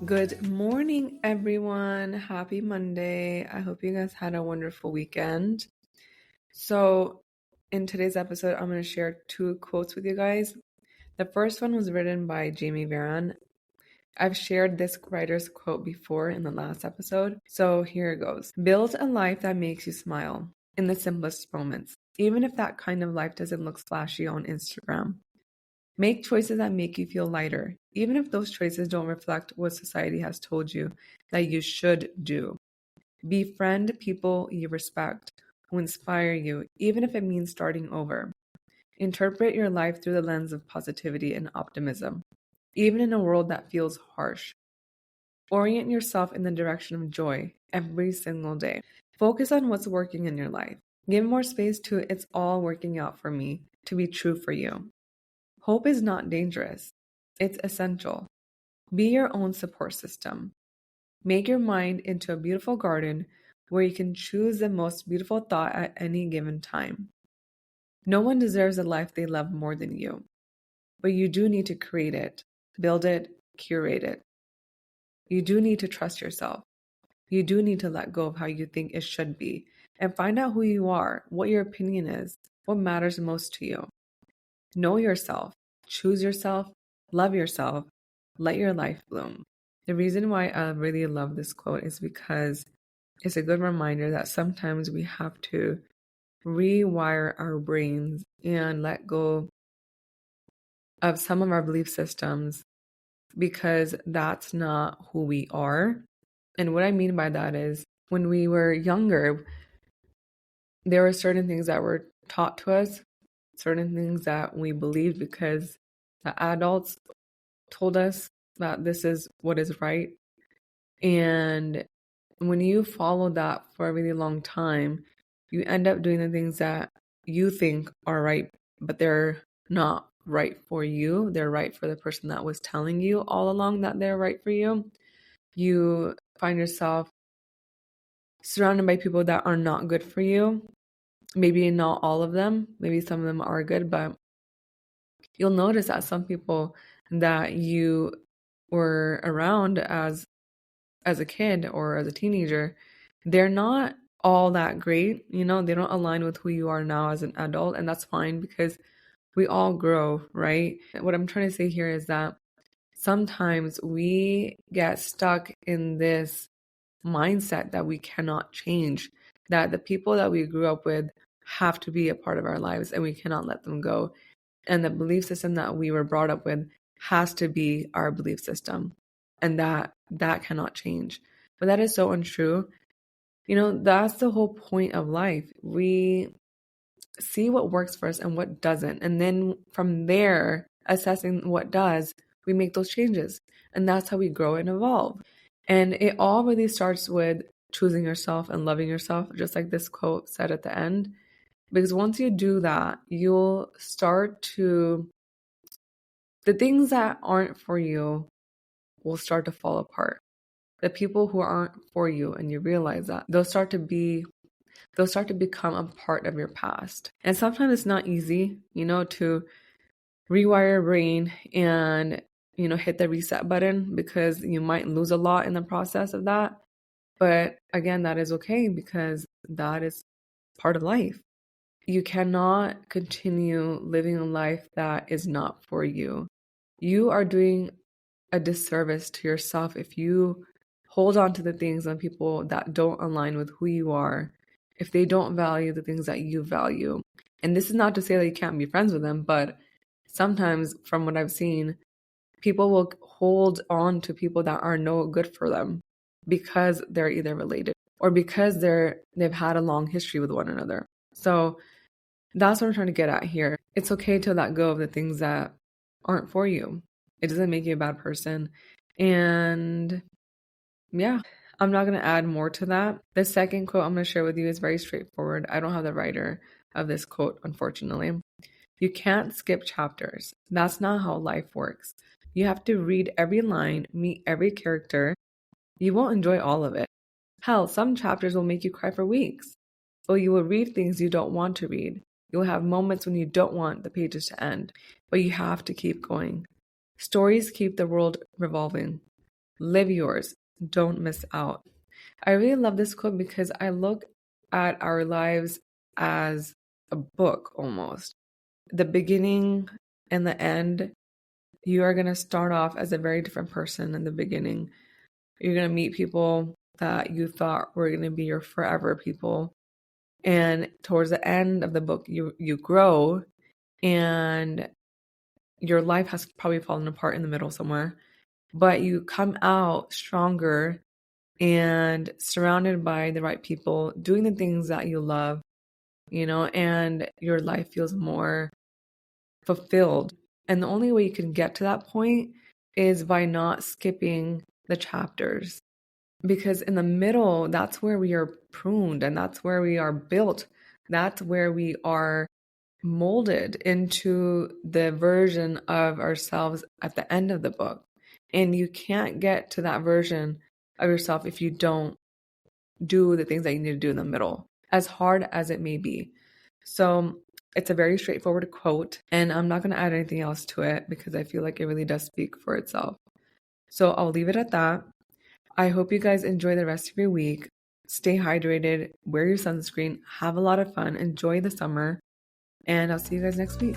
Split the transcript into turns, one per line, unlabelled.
Good morning, everyone. Happy Monday. I hope you guys had a wonderful weekend. So, in today's episode, I'm going to share two quotes with you guys. The first one was written by Jamie Varon. I've shared this writer's quote before in the last episode, so here it goes. Build a life that makes you smile in the simplest moments, even if that kind of life doesn't look flashy on Instagram. Make choices that make you feel lighter, even if those choices don't reflect what society has told you that you should do. Befriend people you respect, who inspire you, even if it means starting over. Interpret your life through the lens of positivity and optimism, even in a world that feels harsh. Orient yourself in the direction of joy every single day. Focus on what's working in your life. Give more space to "it's all working out for me" to be true for you. Hope is not dangerous. It's essential. Be your own support system. Make your mind into a beautiful garden where you can choose the most beautiful thought at any given time. No one deserves a life they love more than you, but you do need to create it, build it, curate it. You do need to trust yourself. You do need to let go of how you think it should be and find out who you are, what your opinion is, what matters most to you. Know yourself, choose yourself, love yourself, let your life bloom. The reason why I really love this quote is because it's a good reminder that sometimes we have to rewire our brains and let go of some of our belief systems because that's not who we are. And what I mean by that is when we were younger, there were certain things that were taught to us, certain things that we believed because the adults told us that this is what is right. And when you follow that for a really long time, you end up doing the things that you think are right, but they're not right for you. They're right for the person that was telling you all along that they're right for you. You find yourself surrounded by people that are not good for you. Maybe not all of them, maybe some of them are good, but you'll notice that some people that you were around as a kid or as a teenager, they're not all that great. They don't align with who you are now as an adult, and that's fine because we all grow, right? What I'm trying to say here is that sometimes we get stuck in this mindset that we cannot change, that the people that we grew up with have to be a part of our lives and we cannot let them go. And the belief system that we were brought up with has to be our belief system, and that cannot change. But that is so untrue. That's the whole point of life. We see what works for us and what doesn't, and then from there, assessing what does, we make those changes, and that's how we grow and evolve. And it all really starts with choosing yourself and loving yourself, just like this quote said at the end. Because once you do that, you'll start to, the things that aren't for you will start to fall apart. The people who aren't for you, and you realize that, they'll start to become a part of your past. And sometimes it's not easy, to rewire your brain and, hit the reset button because you might lose a lot in the process of that. But again, that is okay because that is part of life. You cannot continue living a life that is not for you. You are doing a disservice to yourself if you hold on to the things and people that don't align with who you are, if they don't value the things that you value. And this is not to say that you can't be friends with them, but sometimes from what I've seen, people will hold on to people that are no good for them because they're either related or because they've had a long history with one another. So that's what I'm trying to get at here. It's okay to let go of the things that aren't for you. It doesn't make you a bad person. And yeah, I'm not going to add more to that. The second quote I'm going to share with you is very straightforward. I don't have the writer of this quote, unfortunately. You can't skip chapters. That's not how life works. You have to read every line, meet every character. You won't enjoy all of it. Hell, some chapters will make you cry for weeks. Or you will read things you don't want to read. You will have moments when you don't want the pages to end, but you have to keep going. Stories keep the world revolving. Live yours. Don't miss out. I really love this quote because I look at our lives as a book almost. The beginning and the end, you are going to start off as a very different person in the beginning. You're going to meet people that you thought were going to be your forever people. And towards the end of the book, you grow and your life has probably fallen apart in the middle somewhere, but you come out stronger and surrounded by the right people, doing the things that you love, and your life feels more fulfilled. And the only way you can get to that point is by not skipping the chapters. Because in the middle, that's where we are pruned and that's where we are built. That's where we are molded into the version of ourselves at the end of the book. And you can't get to that version of yourself if you don't do the things that you need to do in the middle, as hard as it may be. So it's a very straightforward quote, and I'm not going to add anything else to it because I feel like it really does speak for itself. So I'll leave it at that. I hope you guys enjoy the rest of your week. Stay hydrated, wear your sunscreen, have a lot of fun, enjoy the summer, and I'll see you guys next week.